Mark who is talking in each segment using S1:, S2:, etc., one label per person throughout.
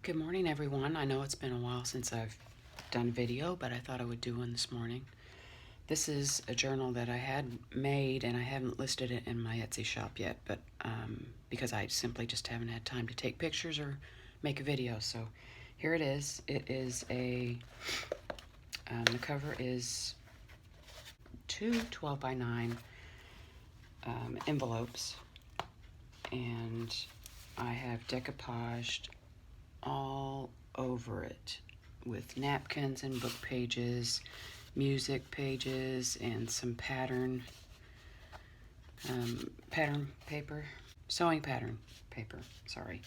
S1: Good morning, everyone. I know it's been a while since I've done a video, but I thought I would do one this morning. This is a journal that I had made, and I haven't listed it in my Etsy shop yet, but because I simply just haven't had time to take pictures or make a video. So here it is. It is the cover is two 12 by 9 envelopes, and I have decoupaged all over it with napkins and book pages, music pages, and some pattern paper, sewing pattern paper, sorry.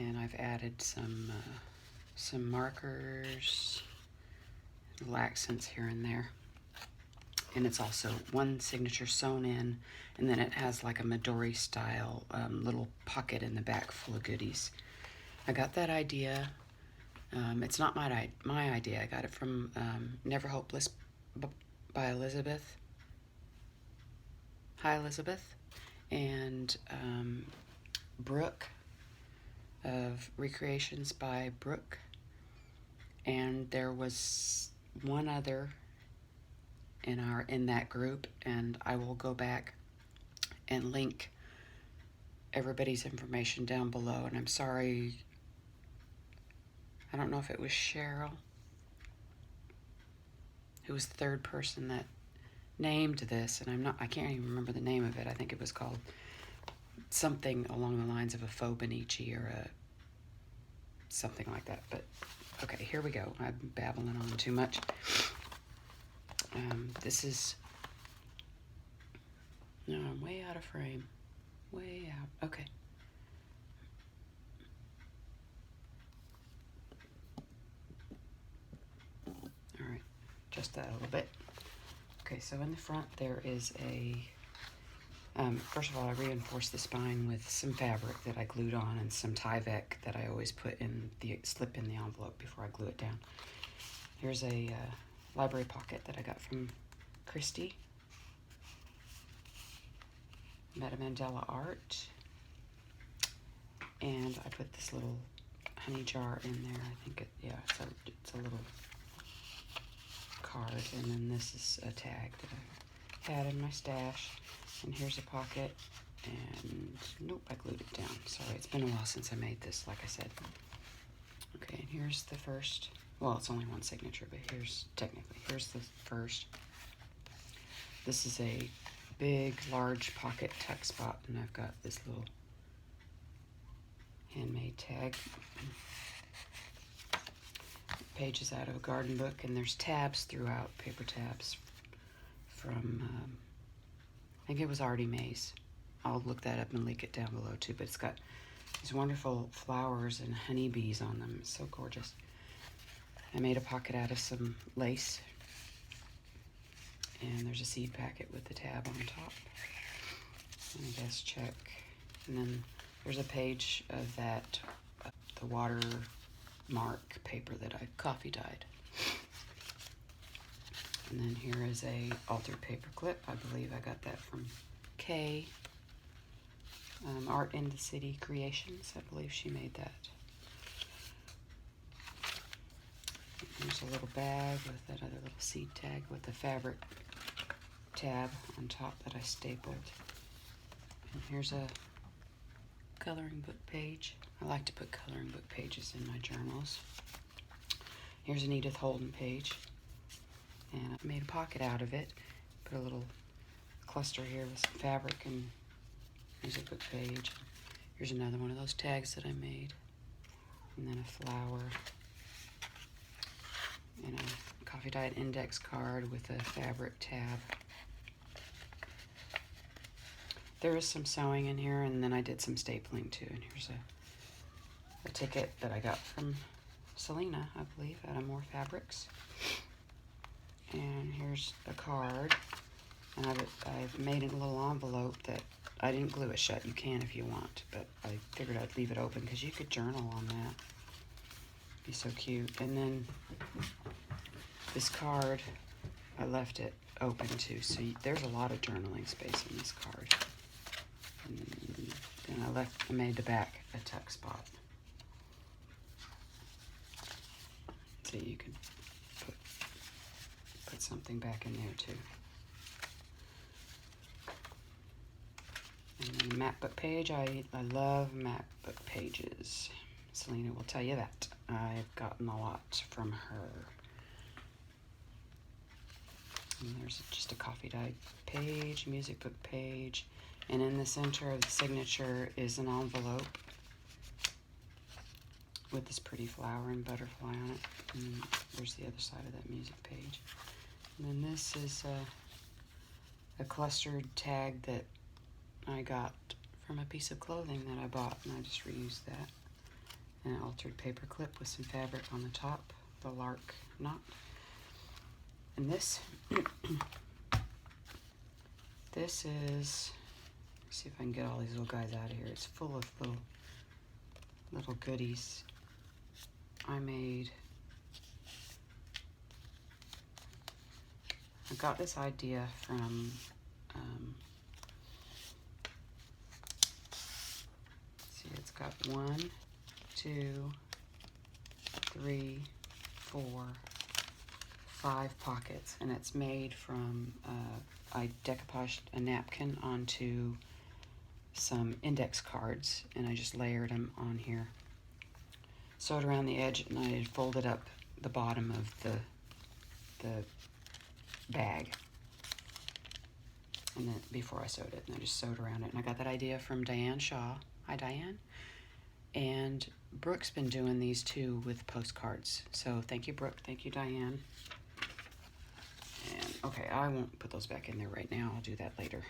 S1: And I've added some markers, little accents here and there. And it's also one signature sewn in, and then it has like a Midori style little pocket in the back full of goodies. I got that idea. It's not my idea. I got it from Never Hopeless by Elizabeth. Hi, Elizabeth. And Brooke of Recreations by Brooke. And there was one other in that group, and I will go back and link everybody's information down below. And I'm sorry, I don't know if it was Cheryl who was the third person that named this, and I can't even remember the name of it. I think it was called something along the lines of a Faux-Benici or something like that. But okay, here we go. I'm babbling on too much. This is, no, I'm way out of frame. Way out. Okay. All right, just that a little bit. Okay, so in the front there is first of all, I reinforced the spine with some fabric that I glued on and some Tyvek that I always slip in the envelope before I glue it down. Here's a library pocket that I got from Kristie. Meta Mandela art. And I put this little honey jar in there. I think it's a little card. And then this is a tag that I had in my stash. And here's a pocket. And nope, I glued it down. Sorry, it's been a while since I made this, like I said. Okay, and here's the first. Well, it's only one signature, but here's the first. This is a big, large pocket tuck spot, and I've got this little handmade tag. Pages out of a garden book, and there's tabs throughout, paper tabs from, I think it was Artie Mays. I'll look that up and link it down below too, but it's got these wonderful flowers and honeybees on them. It's so gorgeous. I made a pocket out of some lace, and there's a seed packet with the tab on top, and a desk check, and then there's a page of that, the watermark paper that I coffee dyed. And then here is a altered paper clip. I believe I got that from Kay, Art in the City Creations. I believe she made that. There's a little bag with that other little seed tag with the fabric tab on top that I stapled. And here's a coloring book page. I like to put coloring book pages in my journals. Here's an Edith Holden page. And I made a pocket out of it. Put a little cluster here with some fabric, and here's a book page. Here's another one of those tags that I made. And then a flower. And a coffee dyed index card with a fabric tab. There is some sewing in here, and then I did some stapling too. And here's a ticket that I got from Salena, I believe, out of More Fabrics. And here's a card, and I've made a little envelope that I didn't glue it shut. You can if you want, but I figured I'd leave it open because you could journal on that. Be so cute. And then this card, I left it open too, so there's a lot of journaling space in this card. And then I made the back a tuck spot. see, you can put something back in there too. And then map book page, I love map book pages. Salena will tell you that. I've gotten a lot from her. And there's just a coffee dyed page, music book page, and in the center of the signature is an envelope with this pretty flower and butterfly on it. And there's the other side of that music page. And then this is a clustered tag that I got from a piece of clothing that I bought, and I just reused that. An altered paper clip with some fabric on the top, the lark knot. And this, this is, let's see if I can get all these little guys out of here. It's full of little goodies. I got this idea from, let's see, it's got 1, 2, 3, 4, 5 pockets, and it's made from, I decoupaged a napkin onto some index cards, and I just layered them on here. Sewed around the edge, and I folded up the bottom of the bag, and then before I sewed it, and I just sewed around it. And I got that idea from Diane Shaw. Hi, Diane. And Brooke's been doing these too with postcards. So thank you, Brooke. Thank you, Diane. And okay, I won't put those back in there right now. I'll do that later.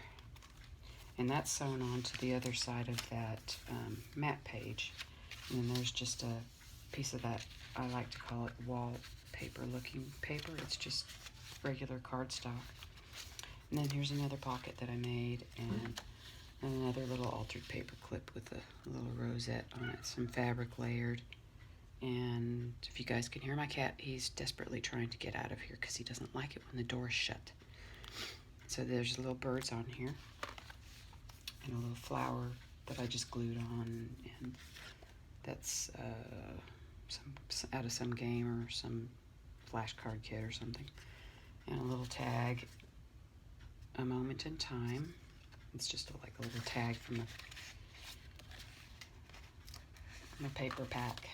S1: And that's sewn on to the other side of that map page. And then there's just a piece of that, I like to call it wallpaper looking paper. It's just regular cardstock. And then here's another pocket that I made, and another little altered paper clip with a little rosette on it, some fabric layered. And if you guys can hear my cat, he's desperately trying to get out of here because he doesn't like it when the door is shut. So there's little birds on here, and a little flower that I just glued on, and that's out of some game or some flashcard kit or something. And a little tag, a moment in time. It's just like a little tag from a paper pack.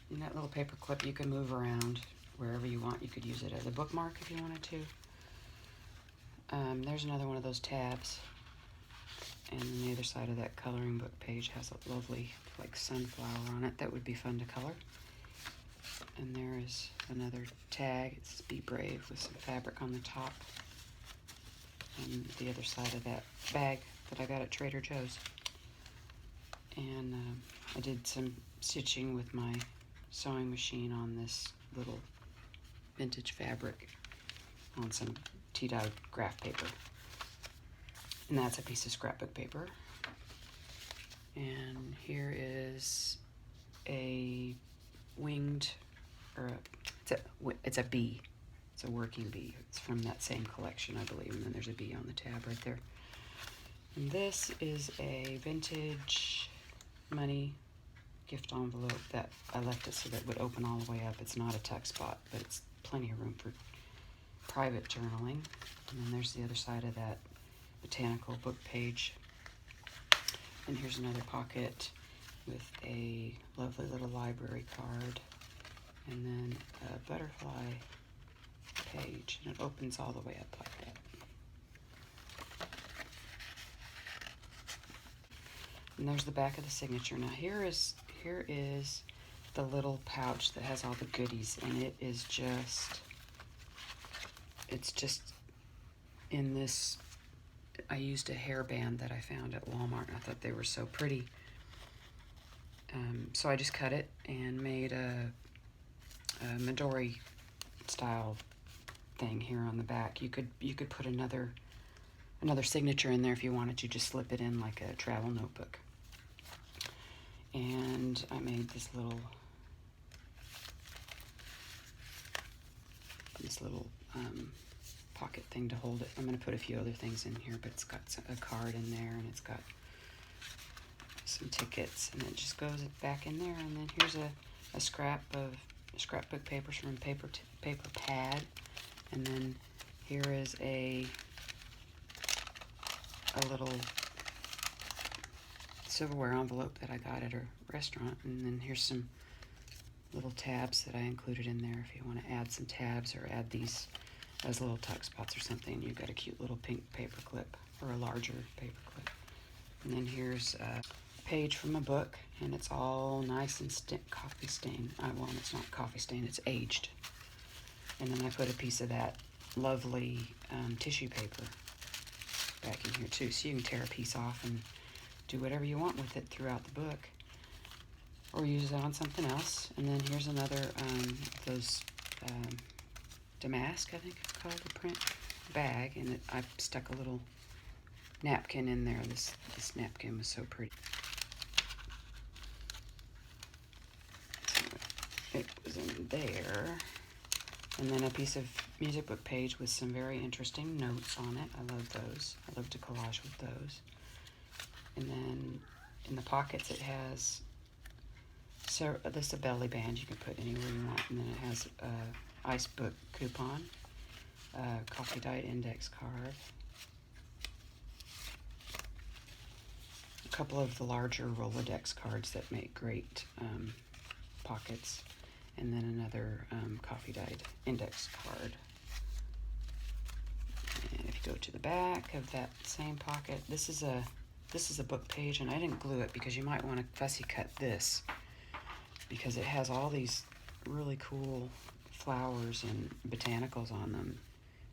S1: And that little paper clip you can move around wherever you want. You could use it as a bookmark if you wanted to. There's another one of those tabs. And then the other side of that coloring book page has a lovely like sunflower on it that would be fun to color. And there is another tag. It's Be Brave with some fabric on the top. And the other side of that bag that I got at Trader Joe's. And I did some stitching with my sewing machine on this little vintage fabric on some tea-dyed graph paper. And that's a piece of scrapbook paper. And here is a winged, or it's a bee. It's a working bee. It's from that same collection, I believe. And then there's a bee on the tab right there. And this is a vintage money gift envelope that I left it so that it would open all the way up. It's not a tuck spot, but it's plenty of room for private journaling. And then there's the other side of that botanical book page. And here's another pocket with a lovely little library card, and then a butterfly page, and it opens all the way up like that. And there's the back of the signature. Now here is the little pouch that has all the goodies, and it's just in this. I used a hairband that I found at Walmart, and I thought they were so pretty. So I just cut it and made a Midori style thing here on the back. You could put another signature in there if you wanted to, just slip it in like a travel notebook. And I made this little pocket thing to hold it. I'm going to put a few other things in here, but it's got a card in there, and it's got some tickets, and it just goes back in there. And then here's a scrapbook papers from paper pad, and then here is a little silverware envelope that I got at a restaurant, and then here's some little tabs that I included in there if you want to add some tabs or add these as little tuck spots or something. You've got a cute little pink paper clip or a larger paper clip. And then here's a page from a book, and it's all nice and coffee stained. Well, it's not coffee stained, it's aged. And then I put a piece of that lovely tissue paper back in here too, so you can tear a piece off and do whatever you want with it throughout the book, or use it on something else. And then here's another those damask, I think it's called, the print bag, and I stuck a little napkin in there. This napkin was so pretty. So it was in there. And then a piece of music book page with some very interesting notes on it. I love those. I love to collage with those. And then in the pockets it has, so this is a belly band you can put anywhere you want. And then it has a ice book coupon, a coffee dye index card, a couple of the larger Rolodex cards that make great pockets, and then another coffee dyed index card. And if you go to the back of that same pocket, this is a book page, and I didn't glue it because you might want to fussy cut this because it has all these really cool flowers and botanicals on them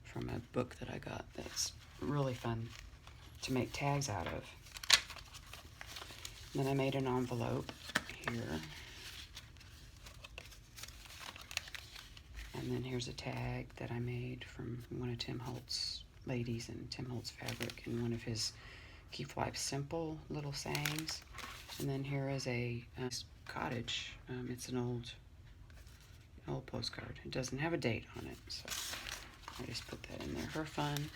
S1: from a book that I got that's really fun to make tags out of. And then I made an envelope here. And then here's a tag that I made from one of Tim Holtz ladies and Tim Holtz fabric and one of his Keep Life Simple little sayings. And then here is a cottage. It's an old postcard. It doesn't have a date on it, so I just put that in there for fun.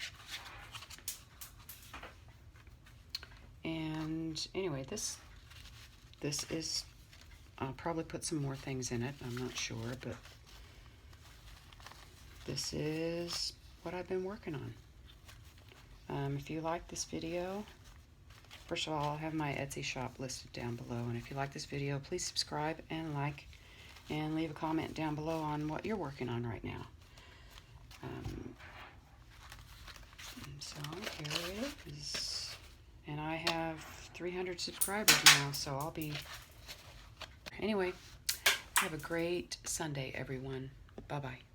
S1: And anyway, this is, I'll probably put some more things in it, I'm not sure, but this is what I've been working on. If you like this video, first of all, I'll have my Etsy shop listed down below, and if you like this video, please subscribe and like, and leave a comment down below on what you're working on right now. So here it is, and I have 300 subscribers now, so I'll be, anyway, have a great Sunday, everyone. Bye-bye.